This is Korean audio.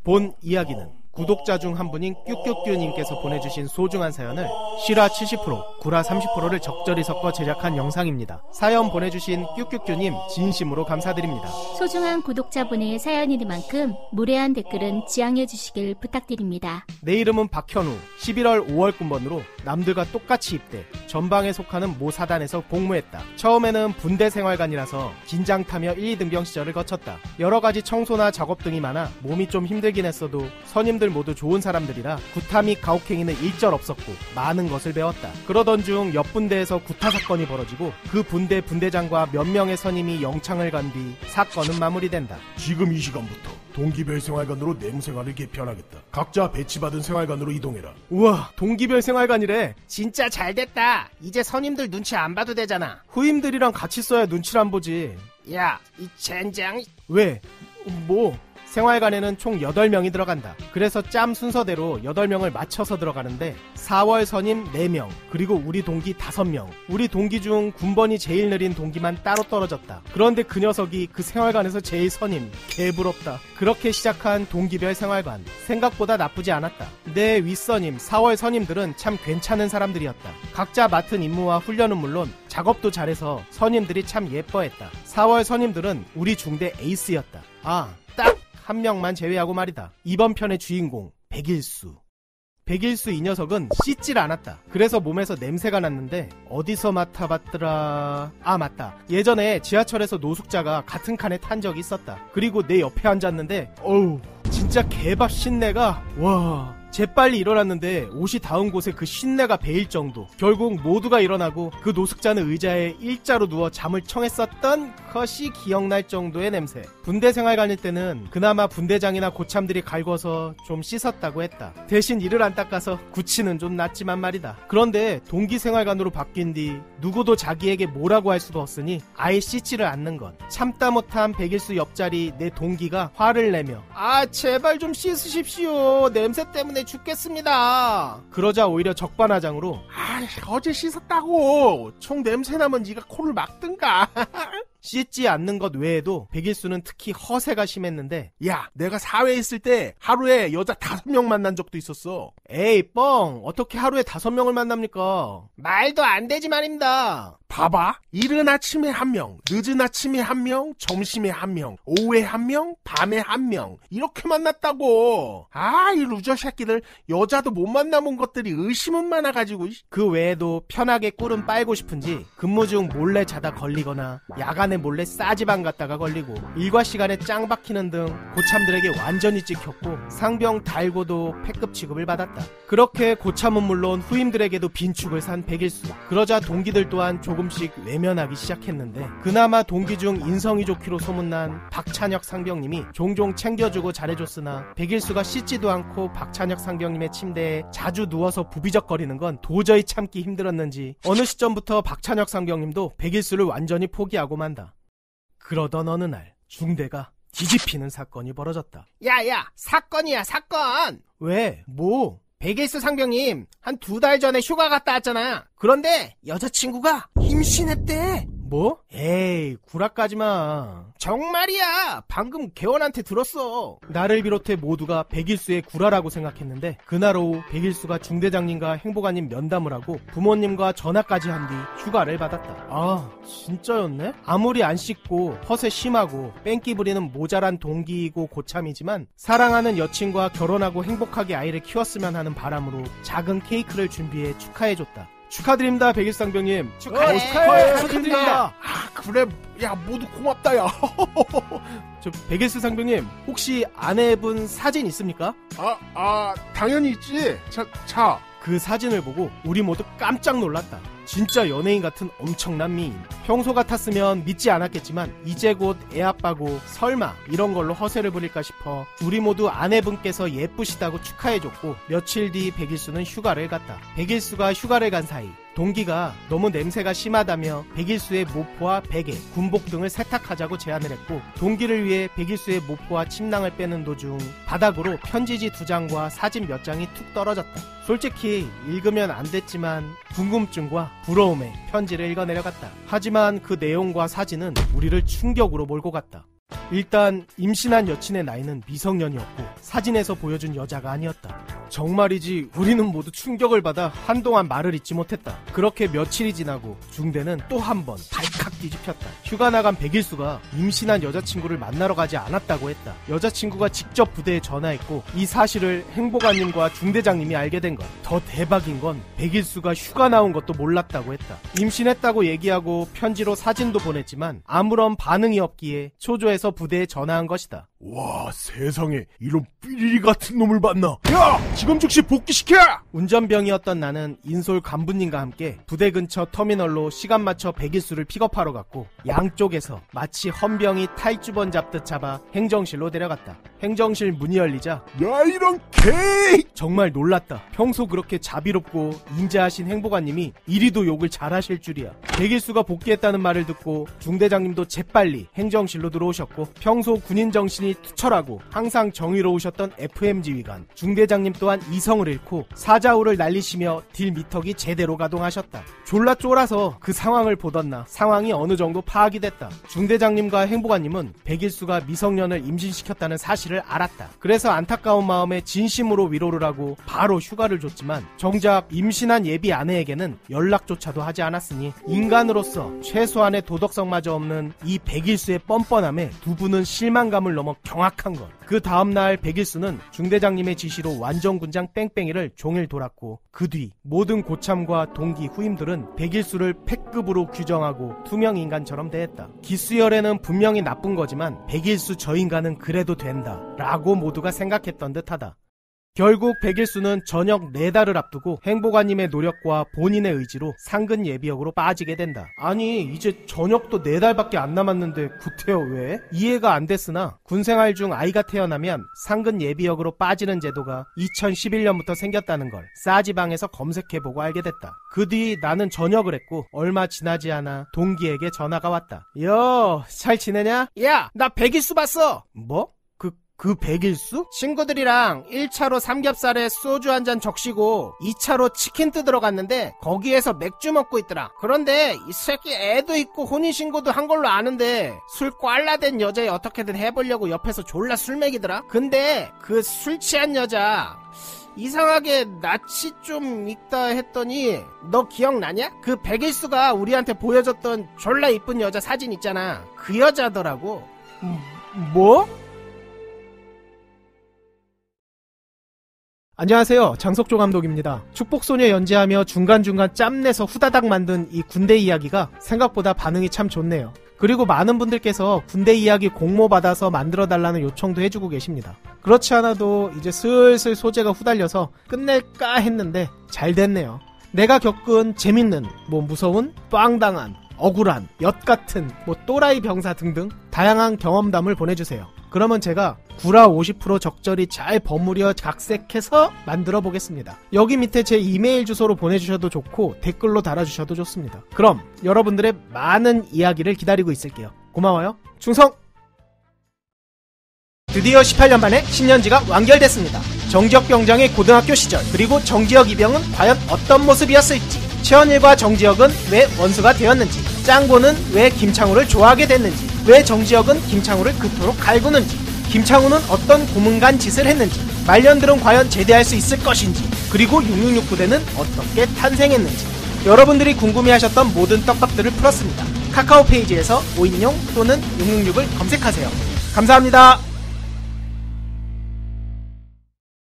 본 이야기는 구독자 중 한 분인 뀨뀨뀨님께서 보내주신 소중한 사연을 실화 70%, 구라 30%를 적절히 섞어 제작한 영상입니다. 사연 보내주신 뀨뀨뀨님 진심으로 감사드립니다. 소중한 구독자분의 사연이니만큼 무례한 댓글은 지양해주시길 부탁드립니다. 내 이름은 박현우, 11월 5월 군번으로 남들과 똑같이 입대, 전방에 속하는 모 사단에서 복무했다. 처음에는 군대 생활관이라서 긴장 타며 1, 2등병 시절을 거쳤다. 여러가지 청소나 작업 등이 많아 몸이 좀 힘들긴 했어도 선임들 모두 좋은 사람들이라 구타 및 가혹행위는 일절 없었고 많은 것을 배웠다. 그러던 중 옆 분대에서 구타 사건이 벌어지고 그 분대 분대장과 몇 명의 선임이 영창을 간 뒤 사건은 마무리된다. 지금 이 시간부터 동기별 생활관으로 내무생활을 개편하겠다. 각자 배치받은 생활관으로 이동해라. 우와, 동기별 생활관이래. 진짜 잘됐다. 이제 선임들 눈치 안 봐도 되잖아. 후임들이랑 같이 써야 눈치를 안 보지. 야, 이 젠장. 왜? 뭐? 생활관에는 총 8명이 들어간다. 그래서 짬 순서대로 8명을 맞춰서 들어가는데 4월 선임 4명, 그리고 우리 동기 5명. 우리 동기 중 군번이 제일 느린 동기만 따로 떨어졌다. 그런데 그 녀석이 그 생활관에서 제일 선임. 개부럽다. 그렇게 시작한 동기별 생활관. 생각보다 나쁘지 않았다. 내 윗선임, 4월 선임들은 참 괜찮은 사람들이었다. 각자 맡은 임무와 훈련은 물론 작업도 잘해서 선임들이 참 예뻐했다. 4월 선임들은 우리 중대 에이스였다. 딱 한 명만 제외하고 말이다. 이번 편의 주인공 백일수. 백일수 이 녀석은 씻질 않았다. 그래서 몸에서 냄새가 났는데 어디서 맡아봤더라. 맞다. 예전에 지하철에서 노숙자가 같은 칸에 탄 적이 있었다. 그리고 내 옆에 앉았는데 어우, 진짜 개밥 신내가 와, 재빨리 일어났는데 옷이 닿은 곳에 그 신내가 배일 정도. 결국 모두가 일어나고 그 노숙자는 의자에 일자로 누워 잠을 청했었던 것이 기억날 정도의 냄새. 군대 생활 다닐 때는 그나마 분대장이나 고참들이 갈궈서 좀 씻었다고 했다. 대신 이를 안 닦아서 구치는 좀 났지만 말이다. 그런데 동기 생활관으로 바뀐 뒤 누구도 자기에게 뭐라고 할 수도 없으니 아예 씻지를 않는 것. 참다 못한 백일수 옆자리 내 동기가 화를 내며 제발 좀 씻으십시오. 냄새 때문에 죽겠습니다. 그러자 오히려 적반하장으로 어제 씻었다고. 총 냄새나면 네가 코를 막든가. 씻지 않는 것 외에도 백일수는 특히 허세가 심했는데, 야, 내가 사회에 있을 때 하루에 여자 5명 만난 적도 있었어. 에이 뻥, 어떻게 하루에 5명을 만납니까? 말도 안 되지 말입니다. 봐봐. 이른 아침에 1명, 늦은 아침에 1명, 점심에 1명, 오후에 1명, 밤에 1명. 이렇게 만났다고. 이 루저 새끼들 여자도 못 만나본 것들이 의심은 많아가지고. 그 외에도 편하게 꿀은 빨고 싶은지 근무 중 몰래 자다 걸리거나 야간에 몰래 싸지방 갔다가 걸리고 일과 시간에 짱 박히는 등 고참들에게 완전히 찍혔고 상병 달고도 패급 취급을 받았다. 그렇게 고참은 물론 후임들에게도 빈축을 산 백일수. 그러자 동기들 또한 조금씩 외면하기 시작했는데 그나마 동기 중 인성이 좋기로 소문난 박찬혁 상병님이 종종 챙겨주고 잘해줬으나 백일수가 씻지도 않고 박찬혁 상병님의 침대에 자주 누워서 부비적거리는 건 도저히 참기 힘들었는지 어느 시점부터 박찬혁 상병님도 백일수를 완전히 포기하고 만다. 그러던 어느 날 중대가 뒤집히는 사건이 벌어졌다. 야야, 사건이야 사건. 왜? 뭐? 백일수 상병님 한 2달 전에 휴가 갔다 왔잖아. 그런데 여자친구가 임신했대. 뭐? 에이, 구라까지마. 정말이야. 방금 개원한테 들었어. 나를 비롯해 모두가 백일수의 구라라고 생각했는데 그날 오후 백일수가 중대장님과 행보관님 면담을 하고 부모님과 전화까지 한 뒤 휴가를 받았다. 진짜였네? 아무리 안 씻고 허세 심하고 뺑기 부리는 모자란 동기이고 고참이지만 사랑하는 여친과 결혼하고 행복하게 아이를 키웠으면 하는 바람으로 작은 케이크를 준비해 축하해줬다. 축하드립니다, 백일상병님. 축하드립니다. 그래, 야, 모두 고맙다, 야. 저 백일수 상병님, 혹시 아내분 사진 있습니까? 당연히 있지. 자. 그 사진을 보고 우리 모두 깜짝 놀랐다. 진짜 연예인 같은 엄청난 미인. 평소 같았으면 믿지 않았겠지만 이제 곧 애아빠고 설마 이런 걸로 허세를 부릴까 싶어 우리 모두 아내분께서 예쁘시다고 축하해줬고 며칠 뒤 백일수는 휴가를 갔다. 백일수가 휴가를 간 사이 동기가 너무 냄새가 심하다며 백일수의 모포와 베개, 군복 등을 세탁하자고 제안을 했고 동기를 위해 백일수의 모포와 침낭을 빼는 도중 바닥으로 편지지 2장과 사진 몇 장이 툭 떨어졌다. 솔직히 읽으면 안 됐지만 궁금증과 부러움에 편지를 읽어내려갔다. 하지만 그 내용과 사진은 우리를 충격으로 몰고 갔다. 일단 임신한 여친의 나이는 미성년이었고 사진에서 보여준 여자가 아니었다. 정말이지 우리는 모두 충격을 받아 한동안 말을 잇지 못했다. 그렇게 며칠이 지나고 중대는 또 한 번 발칵 뒤집혔다. 휴가 나간 백일수가 임신한 여자친구를 만나러 가지 않았다고 했다. 여자친구가 직접 부대에 전화했고 이 사실을 행보관님과 중대장님이 알게 된 것. 더 대박인 건 백일수가 휴가 나온 것도 몰랐다고 했다. 임신했다고 얘기하고 편지로 사진도 보냈지만 아무런 반응이 없기에 초조해서 부대에 전화한 것이다. 와, 세상에 이런 삐리리 같은 놈을 봤나? 야! 지금 즉시 복귀시켜! 운전병이었던 나는 인솔 간부님과 함께 부대 근처 터미널로 시간 맞춰 백일수를 픽업하러 갔고 양쪽에서 마치 헌병이 탈주번 잡듯 잡아 행정실로 데려갔다. 행정실 문이 열리자 야, 이런 개! 정말 놀랐다. 평소 그렇게 자비롭고 인자하신 행보관님이 이리도 욕을 잘하실 줄이야. 백일수가 복귀했다는 말을 듣고 중대장님도 재빨리 행정실로 들어오셨고 평소 군인 정신이 투철하고 항상 정의로우셨던 FM 지휘관 중대장님 또한 이성을 잃고 사자우를 날리시며 딜 미터기 제대로 가동하셨다. 졸라 쫄아서 그 상황을 보던 나 상황이 어느 정도 파악이 됐다. 중대장님과 행보관님은 백일수가 미성년을 임신시켰다는 사실을 알았다. 그래서 안타까운 마음에 진심으로 위로를 하고 바로 휴가를 줬지만 정작 임신한 예비 아내에게는 연락조차도 하지 않았으니 인간으로서 최소한의 도덕성마저 없는 이 백일수의 뻔뻔함에 두 분은 실망감을 넘어 경악한 것. 그 다음날 백일수는 중대장님의 지시로 완전군장 뺑뺑이를 종일 돌았고 그 뒤 모든 고참과 동기 후임들은 백일수를 패급으로 규정하고 투명인간처럼 대했다. 기수열에는 분명히 나쁜 거지만 백일수 저 인간은 그래도 된다 라고 모두가 생각했던 듯하다. 결국 백일수는 전역 4달을 앞두고 행보관님의 노력과 본인의 의지로 상근 예비역으로 빠지게 된다. 아니 이제 전역도 4달밖에 안 남았는데 구태여 왜? 이해가 안 됐으나 군생활 중 아이가 태어나면 상근 예비역으로 빠지는 제도가 2011년부터 생겼다는 걸 싸지방에서 검색해보고 알게 됐다. 그 뒤 나는 전역을 했고 얼마 지나지 않아 동기에게 전화가 왔다. 여, 잘 지내냐? 야, 나 백일수 봤어. 뭐? 그 백일수? 친구들이랑 1차로 삼겹살에 소주 한 잔 적시고 2차로 치킨 뜯으러 갔는데 거기에서 맥주 먹고 있더라. 그런데 이 새끼 애도 있고 혼인신고도 한 걸로 아는데 술 꽐라된 여자에 어떻게든 해보려고 옆에서 졸라 술 먹이더라. 근데 그 술 취한 여자 이상하게 낯이 좀 익다 했더니 너 기억나냐? 그 백일수가 우리한테 보여줬던 졸라 이쁜 여자 사진 있잖아. 그 여자더라고. 뭐? 안녕하세요. 장석조 감독입니다. 축복소녀 연재하며 중간중간 짬내서 후다닥 만든 이 군대 이야기가 생각보다 반응이 참 좋네요. 그리고 많은 분들께서 군대 이야기 공모 받아서 만들어달라는 요청도 해주고 계십니다. 그렇지 않아도 이제 슬슬 소재가 후달려서 끝낼까 했는데 잘 됐네요. 내가 겪은 재밌는, 무서운, 빵당한, 억울한, 엿같은, 또라이 병사 등등 다양한 경험담을 보내주세요. 그러면 제가 9라 50% 적절히 잘 버무려 각색해서 만들어 보겠습니다. 여기 밑에 제 이메일 주소로 보내주셔도 좋고 댓글로 달아주셔도 좋습니다. 그럼 여러분들의 많은 이야기를 기다리고 있을게요. 고마워요. 충성! 드디어 18년 만에 신년지가 완결됐습니다. 정지혁 병장의 고등학교 시절 그리고 정지혁 이병은 과연 어떤 모습이었을지, 최원일과 정지혁은 왜 원수가 되었는지, 짱구는 왜 김창우를 좋아하게 됐는지, 왜 정지혁은 김창우를 그토록 갈구는지, 김창우는 어떤 고문간 짓을 했는지, 말년들은 과연 제대할 수 있을 것인지, 그리고 666 부대는 어떻게 탄생했는지 여러분들이 궁금해하셨던 모든 떡밥들을 풀었습니다. 카카오 페이지에서 5인용 또는 666을 검색하세요. 감사합니다.